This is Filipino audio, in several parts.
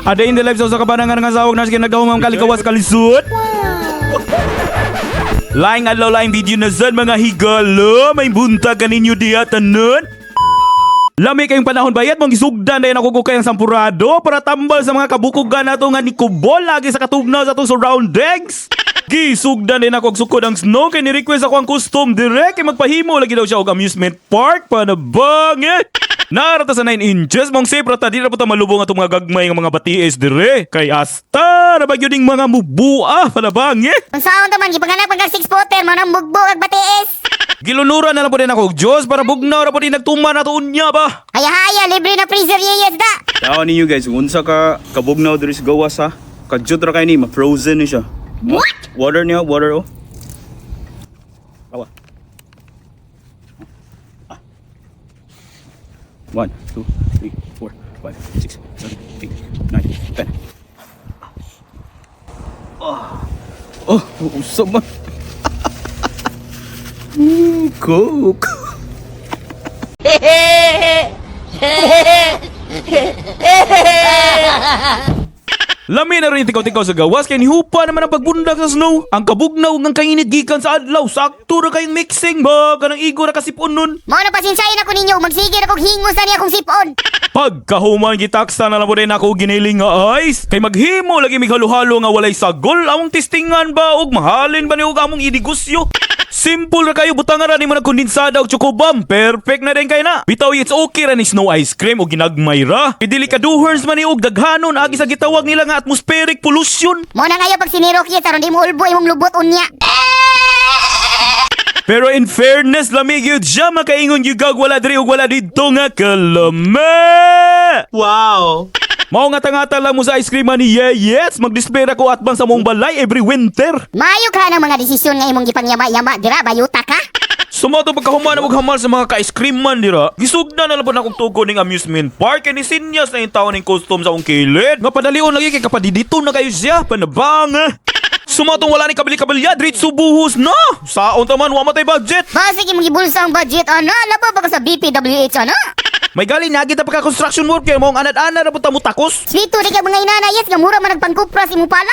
A day in the life sa kabanangan nga sawag na sige nagdahong mga kalikawas kalisod. Laing adlaw laing video na zan mga higala, may buntag kaninyo diya tanan. Lami kayong panahon bayat mong isugdan dayon ako kayang sampurado para tambal sa mga kabukugan nato nga ni kubol lagi sa katugnaw sa atong surroundings. Gisugdan din ako og sukod ang snow kay ni-request ako ang custom direct kay magpahimo lagi daw siya og amusement park para bangit. Narata sa 9 inches mong safe rata di na po ta malubong atong mga gagmay nga mga batiis dire kay asta na bagyo ding mga mubua para bangit. Unsaon ta man gipanganak pagka 6 footer mo nang bugbog ag batiis. Gilunuran na lang po din ako og Diyos para bugnaw na po din nagtuman na to unya ba. Haya libre na freezer yeyes da. Tawa ninyo guys, kung unsa ka kabugnaw diri sa gawas ha. Kadyot ra kay ni, ma-frozen ni siya. What? Water niya, water oh. Tawa. 1, 2, 3, 4, 5, 6, 7, 8, 9, 10. Oh, usap man. Coke. Lami na rin tikaw-tikaw sa gawas kaya nihupa naman ang pagbundak sa snow. Ang kabugnaw ng kainit gikan sa adlaw. Sakto na kayong mixing ba? Kanang igo na kasipon nun. Mao na pasensyahin ako ninyo magsigir akong hingos na niya akong sipon. Pagkahuman gitaksa na lang po rin ako giniling nga ice. Kay maghimo lagi mig halo-halo nga walay sagol. Among testingan ba og mahalin ba ni og among inegosyo? Simple ra kayo butangan ra ni mo ng kondensada og chocobam. Perfect na din kay na. Bitaw it's okay ra ni snow ice cream og ginagmay ra. Pidili ka duhers man ni og daghanon agi sa gitawag nila nga atmospheric pollution. Mao na ngayo pag sinirokye aron di mo ulbo imong lubot unya. Pero in fairness, lamig yun siya makaingon yung gagwala diri o wala dito nga kalama. Wow. Mao nga tangata lang mo sa ice cream ni Yeyes. Mag-display ako atbang sa mong balay every winter. Mayo ka ng mga desisyon nga imong gipangyama-yama dira bayuta ka. Sumato pagkahuman na hamal sa mga ka-ice cream man dira. Gisugda na lang po na akong tugo ng amusement park. Kaya ni Sinyas na yung taon ng custom sa akong kilid. Nga padalion lagi kay kapadidito na kayo siya. Panabanga. Sumatong wala ni kabili-kabilya, diretso buhos na. Saon taman, wa matay budget. Basig imong gibulsa ang budget ana, laba ba ka sa BPWH ana? May galing na kita pagka construction worker mo ang anad-anad na punta mo takos. Swito di ka mga inanayas nga mura man nagpangkupras imo pala.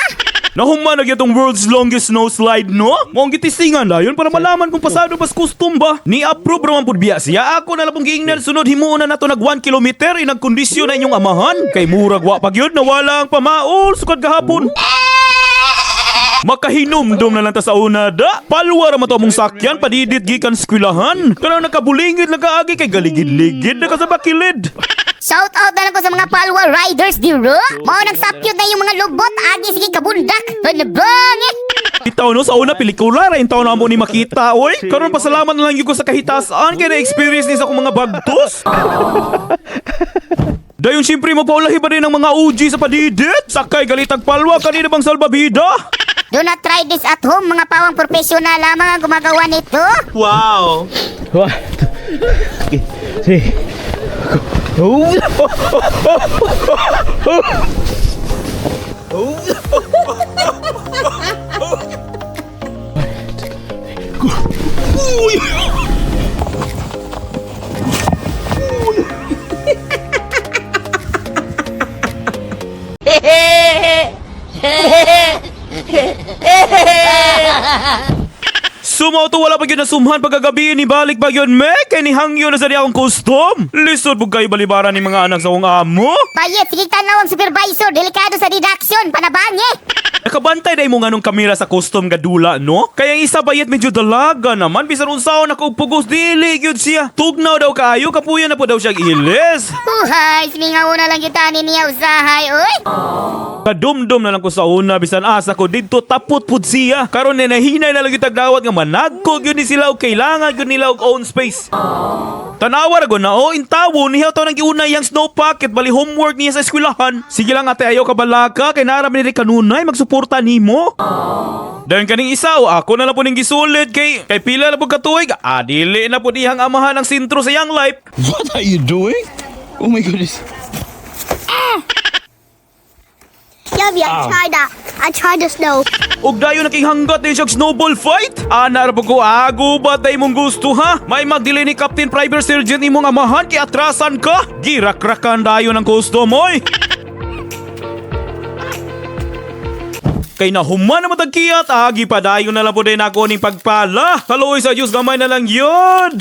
Nahuman na itong world's longest snow slide, no? Mong gitistingan na yun para malaman kung pasado pas custom ba. Ni-approve raman po biya siya. Ako na lang pong giingnan sunod himuon na nato nag 1 kilometer inang kondisyon na inyong amahan. Kay murag wa pag yun nawala ang pamaol sukad gahapon. Makahinom-dom na lang ta sa una da. Palwa ra man to among sakyan padidit gikan skwilahan. Kanang nakabulingid lang kaagi kay galigid-ligid na ka sa bakilid. Shout out na lang ko sa mga palwa riders diro. Mao nagsapyod na yung mga lubot agi sige kabundak. Ano bang eh? Itaw no sa una pelikula ra intaw na mo ni makita oy. Karon pasalamat na lang gyud ko sa kahitasan kay na-experience ni sa akong mga bagtos. Dayon siyempre mapaulahi ba rin ang mga OG sa padidit? Sakay galitag palwa kanina bang salbabida? Do not try this at home mga pawang profesional lamang ang gumagawa nito. Wow. 1, 2, 3. Oh. Sumaw to wala pa yun na sumhan pagkagabi ni balik pa yun me kay ni hangyo na sa di akong custom. Lisod bug kayo balibaran ni mga anak sa akong amo. Bayet sige tanaw ang supervisor delikado sa deduction panabangi. Nakabantay dahil mo nga nung kamera sa custom gadula no? Kaya ang isa bayet medyo dalaga naman bisan unsaon nakupugos dili gyud siya. Tugnaw daw kaayo kapuya na po daw siya ilis. Uhay, siningaw na lang kita niya usahay oy. Kadumdum na lang ko sa una bisan asa ko didto tapot pud siya. Karon na nahinay na lang yung tagdawat nga managkog yun ni sila og kailangan yun nila og own space. Tanawa ra na o intawo niya to nang giunay yang snow pocket bali homework niya sa eskwelahan. Sige lang ate ayaw ka balaka kay naram ni kanunay magsuporta nimo. Dayon kaning isa o ako na lang po ning gisulit kay pila na po katuig. Dili na po dihang amahan ang sentro sa young life. What are you doing? Oh my goodness. Yummy, I tried the snow. Og dayon nakihanggat din siyang snowball fight. Anar po ko ago ba tay mong gusto ha? May magdili ni Captain Private Sergeant imong amahan kay atrasan ka. Girakrakan dayon ang custom oy. Kay nahuman na matagkiyat, agi pa dayon na lang po din ako ning pagpala. Kaluoy sa Diyos, gamay na lang yun.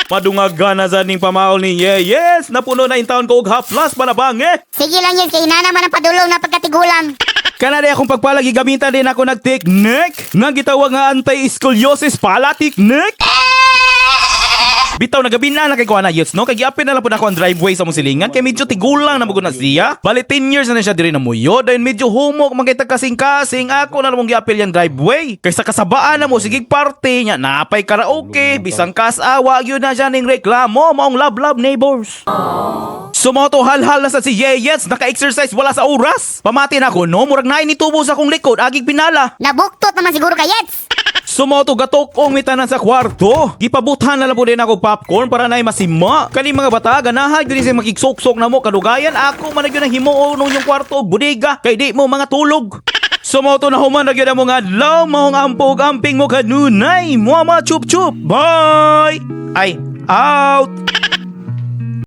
Madungagan na sa ning pamaol ni Yeyes. Napuno na in taon ko og haplas panabange. Sige lang yun, kay na naman ang padulong na pagkatigulang. Kanada akong pagpalagi gamitan din ako nag-technique. Nga gitawag nga anti-scoliosis pala technique. Bitaw na gabi na kay kuha na yes, no? Kay giapin na lang po na ako ang driveway sa mong silingan. Kay medyo tigulang na maguna siya. Bali 10 years na siya diri na muyo. Dahil medyo humok, makita kasing-kasing. Ako na lang mong giapil yung driveway. Kay sa kasabaan na mo, sige party niya. Napay karaoke. Bisang kasawa, yun na siya ning reklamo. Maong love neighbors. Sumoto hal-hal na sa si Yeyets. Naka-exercise wala sa oras. Pamati na ako, no? Murag na initubo sa akong likod. Agig pinala. Nabuktot naman siguro kay Yets. Sumoto gatok mitanan sa kwarto. Gipabuthan na lang po din ako popcorn para na masima. Kani mga bata, ganahan yun siya makiksok-sok na mo. Kadugayan, ako man yun ang himuon nung yung kwarto. Budiga, kay di mo mga tulog. Sumoto na human na yun ang mga adlaw. Mahong ampog-amping mo kanunay. Muama chup-chup. Bye! Ay, out!